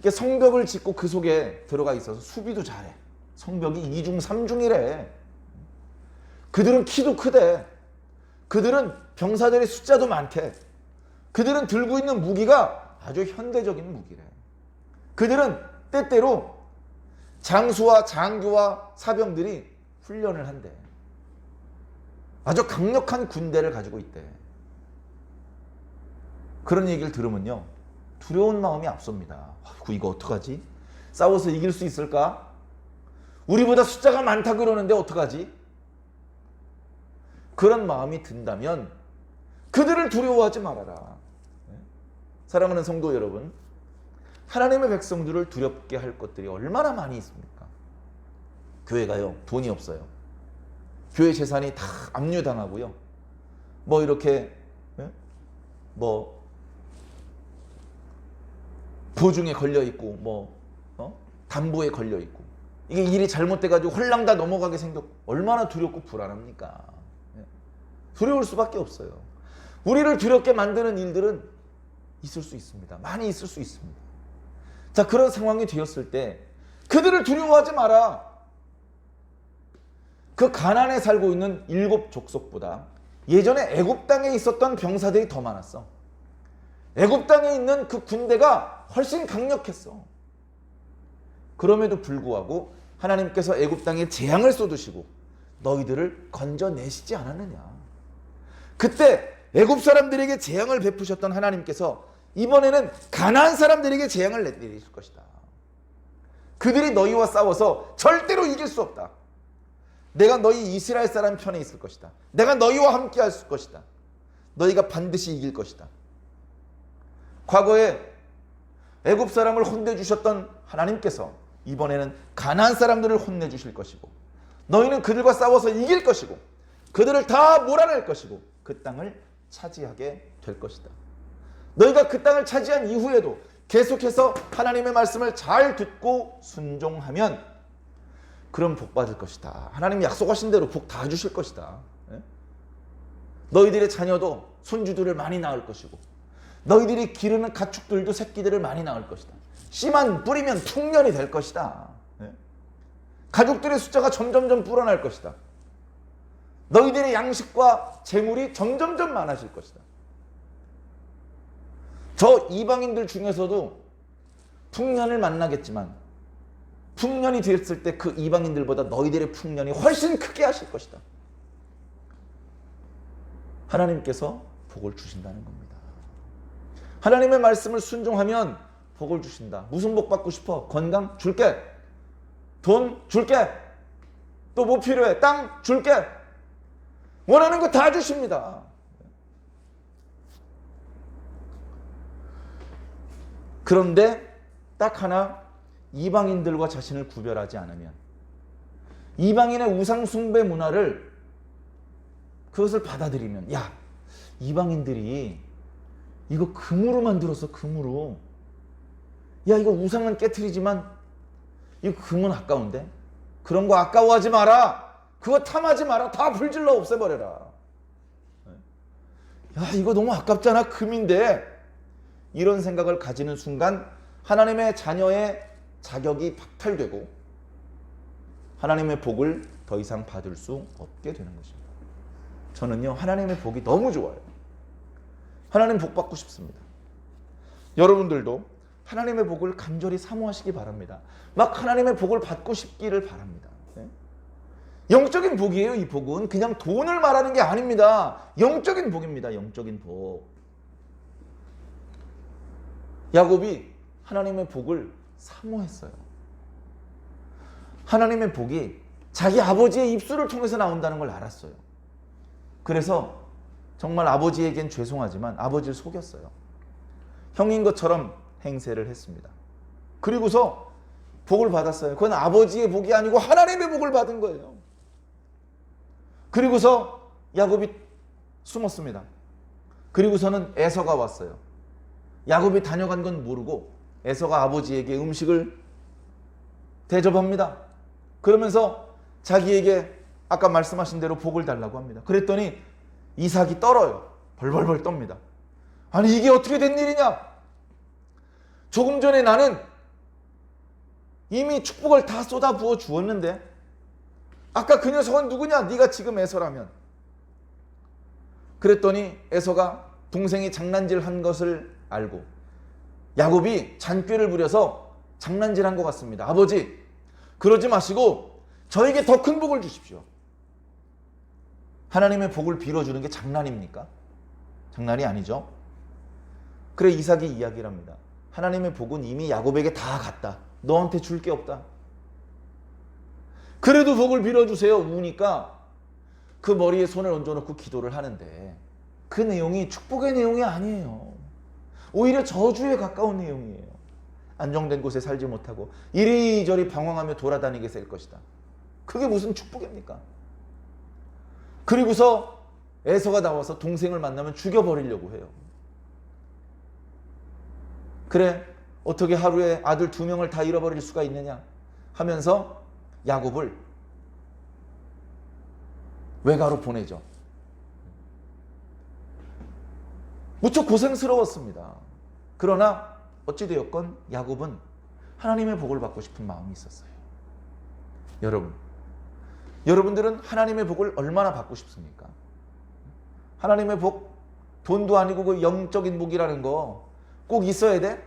성벽을 짓고 그 속에 들어가 있어서 수비도 잘해. 성벽이 2중 3중이래. 그들은 키도 크대. 그들은 병사들의 숫자도 많대. 그들은 들고 있는 무기가 아주 현대적인 무기래. 그들은 때때로 장수와 장교와 사병들이 훈련을 한대. 아주 강력한 군대를 가지고 있대. 그런 얘기를 들으면요, 두려운 마음이 앞섭니다. 이거 어떡하지? 싸워서 이길 수 있을까? 우리보다 숫자가 많다 그러는데 어떡하지? 그런 마음이 든다면 그들을 두려워하지 말아라. 사랑하는 성도 여러분, 하나님의 백성들을 두렵게 할 것들이 얼마나 많이 있습니까? 교회가요, 돈이 없어요. 교회 재산이 다 압류당하고요. 뭐 이렇게 뭐 보증에 걸려 있고 담보에 걸려 있고, 이게 일이 잘못돼가지고 홀랑 다 넘어가게 생겼고, 얼마나 두렵고 불안합니까? 두려울 수밖에 없어요. 우리를 두렵게 만드는 일들은 있을 수 있습니다. 많이 있을 수 있습니다. 자, 그런 상황이 되었을 때 그들을 두려워하지 마라. 그 가나안에 살고 있는 7 족속보다 예전에 애굽 땅에 있었던 병사들이 더 많았어. 애굽 땅에 있는 그 군대가 훨씬 강력했어. 그럼에도 불구하고 하나님께서 애굽 땅에 재앙을 쏟으시고 너희들을 건져내시지 않았느냐. 그때 애굽 사람들에게 재앙을 베푸셨던 하나님께서 이번에는 가나안 사람들에게 재앙을 내리실 것이다. 그들이 너희와 싸워서 절대로 이길 수 없다. 내가 너희 이스라엘 사람 편에 있을 것이다. 내가 너희와 함께 할 것이다. 너희가 반드시 이길 것이다. 과거에 애굽 사람을 혼내주셨던 하나님께서 이번에는 가나안 사람들을 혼내주실 것이고, 너희는 그들과 싸워서 이길 것이고, 그들을 다 몰아낼 것이고, 그 땅을 차지하게 될 것이다. 너희가 그 땅을 차지한 이후에도 계속해서 하나님의 말씀을 잘 듣고 순종하면 그럼 복 받을 것이다. 하나님이 약속하신 대로 복 다 주실 것이다. 너희들의 자녀도 손주들을 많이 낳을 것이고, 너희들이 기르는 가축들도 새끼들을 많이 낳을 것이다. 씨만 뿌리면 풍년이 될 것이다. 가족들의 숫자가 점점점 불어날 것이다. 너희들의 양식과 재물이 점점점 많아질 것이다. 저 이방인들 중에서도 풍년을 만나겠지만 풍년이 되었을 때 그 이방인들보다 너희들의 풍년이 훨씬 크게 하실 것이다. 하나님께서 복을 주신다는 겁니다. 하나님의 말씀을 순종하면 복을 주신다. 무슨 복 받고 싶어? 건강? 줄게. 돈? 줄게. 또 뭐 필요해? 땅? 줄게. 원하는 거 다 주십니다. 그런데 딱 하나, 이방인들과 자신을 구별하지 않으면, 이방인의 우상 숭배 문화를, 그것을 받아들이면, 야, 이방인들이 이거 금으로 만들었어. 금으로. 야, 이거 우상은 깨트리지만 이거 금은 아까운데? 그런 거 아까워하지 마라. 그거 탐하지 마라. 다 불질러 없애버려라. 야, 이거 너무 아깝잖아. 금인데. 이런 생각을 가지는 순간 하나님의 자녀의 자격이 박탈되고 하나님의 복을 더 이상 받을 수 없게 되는 것입니다. 저는요, 하나님의 복이 너무 좋아요. 하나님 복 받고 싶습니다. 여러분들도 하나님의 복을 간절히 사모하시기 바랍니다. 막 하나님의 복을 받고 싶기를 바랍니다. 영적인 복이에요. 이 복은 그냥 돈을 말하는 게 아닙니다. 영적인 복입니다. 영적인 복. 야곱이 하나님의 복을 사모했어요. 하나님의 복이 자기 아버지의 입술을 통해서 나온다는 걸 알았어요. 그래서 정말 아버지에겐 죄송하지만 아버지를 속였어요. 형인 것처럼 행세를 했습니다. 그리고서 복을 받았어요. 그건 아버지의 복이 아니고 하나님의 복을 받은 거예요. 그리고서 야곱이 숨었습니다. 그리고서는 에서가 왔어요. 야곱이 다녀간 건 모르고 에서가 아버지에게 음식을 대접합니다. 그러면서 자기에게 아까 말씀하신 대로 복을 달라고 합니다. 그랬더니 이삭이 떨어요. 벌벌벌 떱니다. 아니, 이게 어떻게 된 일이냐? 조금 전에 나는 이미 축복을 다 쏟아부어 주었는데 아까 그 녀석은 누구냐? 네가 지금 에서라면. 그랬더니 에서가 동생이 장난질한 것을 알고 야곱이 잔꾀를 부려서 장난질한 것 같습니다. 아버지, 그러지 마시고 저에게 더 큰 복을 주십시오. 하나님의 복을 빌어주는 게 장난입니까? 장난이 아니죠. 그래 이삭이 이야기를 합니다. 하나님의 복은 이미 야곱에게 다 갔다. 너한테 줄 게 없다. 그래도 복을 빌어주세요. 우니까 그 머리에 손을 얹어놓고 기도를 하는데 그 내용이 축복의 내용이 아니에요. 오히려 저주에 가까운 내용이에요. 안정된 곳에 살지 못하고 이리저리 방황하며 돌아다니게 될 것이다. 그게 무슨 축복입니까? 그리고서 에서가 나와서 동생을 만나면 죽여버리려고 해요. 그래 어떻게 하루에 아들 2명을 다 잃어버릴 수가 있느냐 하면서 야곱을 외가로 보내죠. 무척 고생스러웠습니다. 그러나 어찌되었건 야곱은 하나님의 복을 받고 싶은 마음이 있었어요. 여러분들은 하나님의 복을 얼마나 받고 싶습니까? 하나님의 복, 돈도 아니고 그 영적인 복이라는 거 꼭 있어야 돼?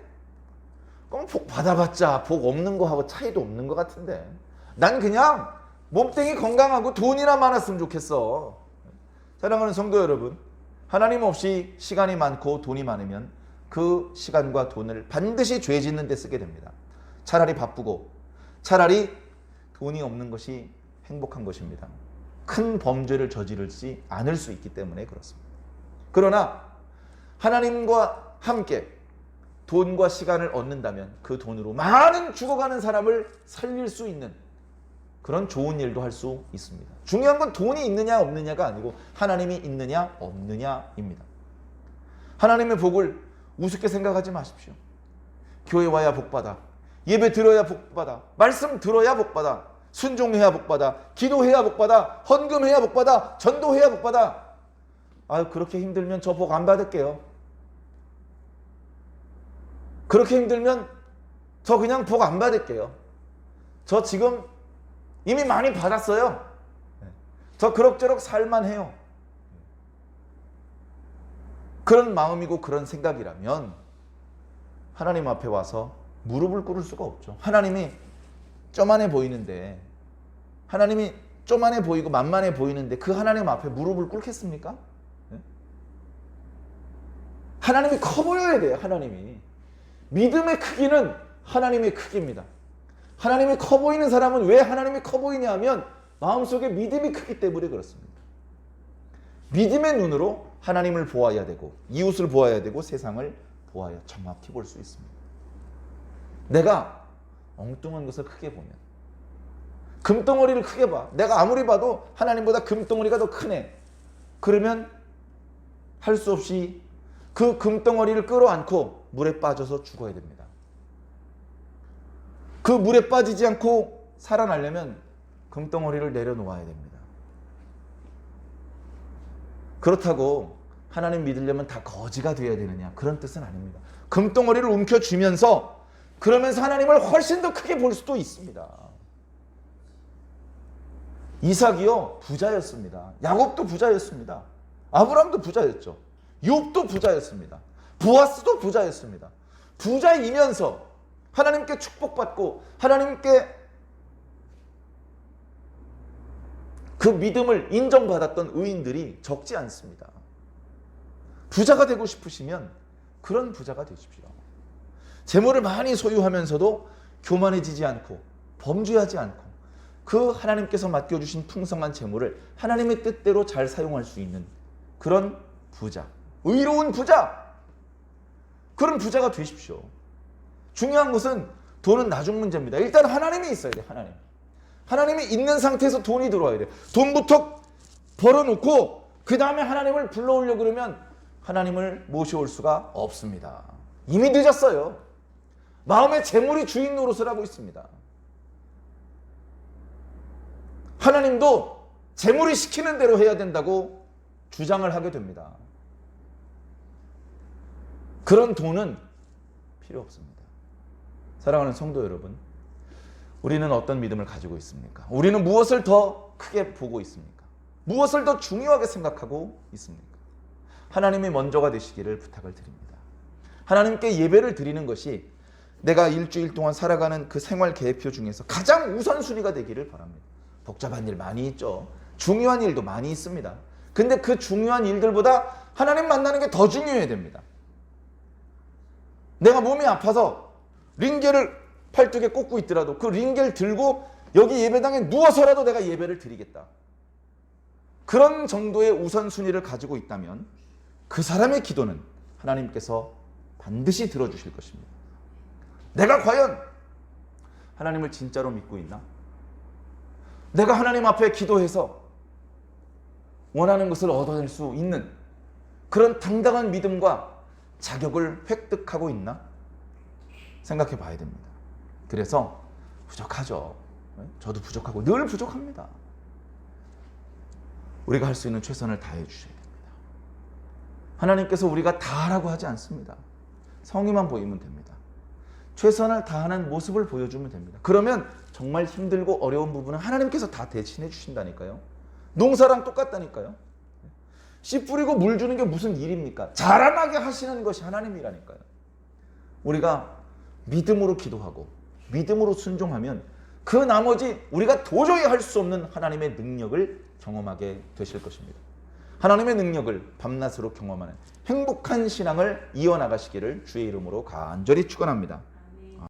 그럼 복 받아봤자 복 없는 거하고 차이도 없는 것 같은데 난 그냥 몸뚱이 건강하고 돈이나 많았으면 좋겠어. 사랑하는 성도 여러분, 하나님 없이 시간이 많고 돈이 많으면 그 시간과 돈을 반드시 죄 짓는 데 쓰게 됩니다. 차라리 바쁘고 차라리 돈이 없는 것이 행복한 것입니다. 큰 범죄를 저지르지 않을 수 있기 때문에 그렇습니다. 그러나 하나님과 함께 돈과 시간을 얻는다면 그 돈으로 많은 죽어가는 사람을 살릴 수 있는 그런 좋은 일도 할 수 있습니다. 중요한 건 돈이 있느냐 없느냐가 아니고 하나님이 있느냐 없느냐입니다. 하나님의 복을 우습게 생각하지 마십시오. 교회 와야 복받아, 예배 들어야 복받아, 말씀 들어야 복받아, 순종해야 복받아, 기도해야 복받아, 헌금해야 복받아, 전도해야 복받아. 아유 그렇게 힘들면 저 복 안 받을게요. 그렇게 힘들면 저 그냥 복 안 받을게요. 저 지금 이미 많이 받았어요. 저 그럭저럭 살만해요. 그런 마음이고 그런 생각이라면 하나님 앞에 와서 무릎을 꿇을 수가 없죠. 하나님이 쪼만해 보이는데, 하나님이 쪼만해 보이고 만만해 보이는데 그 하나님 앞에 무릎을 꿇겠습니까? 하나님이 커 보여야 돼요. 하나님이. 믿음의 크기는 하나님의 크기입니다. 하나님이 커 보이는 사람은 왜 하나님이 커 보이냐 하면 마음속에 믿음이 크기 때문에 그렇습니다. 믿음의 눈으로 하나님을 보아야 되고 이웃을 보아야 되고 세상을 보아야 정확히 볼 수 있습니다. 내가 엉뚱한 것을 크게 보면, 금덩어리를 크게 봐. 내가 아무리 봐도 하나님보다 금덩어리가 더 크네. 그러면 할 수 없이 그 금덩어리를 끌어안고 물에 빠져서 죽어야 됩니다. 그 물에 빠지지 않고 살아나려면 금덩어리를 내려놓아야 됩니다. 그렇다고 하나님 믿으려면 다 거지가 되어야 되느냐, 그런 뜻은 아닙니다. 금덩어리를 움켜쥐면서 그러면서 하나님을 훨씬 더 크게 볼 수도 있습니다. 이삭이요 부자였습니다. 야곱도 부자였습니다. 아브라함도 부자였죠. 욥도 부자였습니다. 보아스도 부자였습니다. 부자이면서 하나님께 축복받고 하나님께 그 믿음을 인정받았던 의인들이 적지 않습니다. 부자가 되고 싶으시면 그런 부자가 되십시오. 재물을 많이 소유하면서도 교만해지지 않고 범죄하지 않고 그 하나님께서 맡겨주신 풍성한 재물을 하나님의 뜻대로 잘 사용할 수 있는 그런 부자, 의로운 부자, 그런 부자가 되십시오. 중요한 것은 돈은 나중 문제입니다. 일단 하나님이 있어야 돼. 하나님이 있는 상태에서 돈이 들어와야 돼. 돈부터 벌어놓고 그 다음에 하나님을 불러오려고 그러면 하나님을 모셔올 수가 없습니다. 이미 늦었어요. 마음의 재물이 주인 노릇을 하고 있습니다. 하나님도 재물이 시키는 대로 해야 된다고 주장을 하게 됩니다. 그런 돈은 필요 없습니다. 사랑하는 성도 여러분, 우리는 어떤 믿음을 가지고 있습니까? 우리는 무엇을 더 크게 보고 있습니까? 무엇을 더 중요하게 생각하고 있습니까? 하나님이 먼저가 되시기를 부탁을 드립니다. 하나님께 예배를 드리는 것이 내가 일주일 동안 살아가는 그 생활 계획표 중에서 가장 우선순위가 되기를 바랍니다. 복잡한 일 많이 있죠. 중요한 일도 많이 있습니다. 근데 그 중요한 일들보다 하나님 만나는 게 더 중요해야 됩니다. 내가 몸이 아파서 링겔을 팔뚝에 꽂고 있더라도 그 링겔 들고 여기 예배당에 누워서라도 내가 예배를 드리겠다. 그런 정도의 우선순위를 가지고 있다면 그 사람의 기도는 하나님께서 반드시 들어주실 것입니다. 내가 과연 하나님을 진짜로 믿고 있나? 내가 하나님 앞에 기도해서 원하는 것을 얻어낼 수 있는 그런 당당한 믿음과 자격을 획득하고 있나? 생각해 봐야 됩니다. 그래서 부족하죠. 저도 부족하고 늘 부족합니다. 우리가 할 수 있는 최선을 다해 주셔야 됩니다. 하나님께서 우리가 다 하라고 하지 않습니다. 성의만 보이면 됩니다. 최선을 다하는 모습을 보여주면 됩니다. 그러면 정말 힘들고 어려운 부분은 하나님께서 다 대신해 주신다니까요. 농사랑 똑같다니까요. 씨 뿌리고 물 주는 게 무슨 일입니까? 자라나게 하시는 것이 하나님이라니까요. 우리가 믿음으로 기도하고 믿음으로 순종하면 그 나머지 우리가 도저히 할 수 없는 하나님의 능력을 경험하게 되실 것입니다. 하나님의 능력을 밤낮으로 경험하는 행복한 신앙을 이어나가시기를 주의 이름으로 간절히 축원합니다.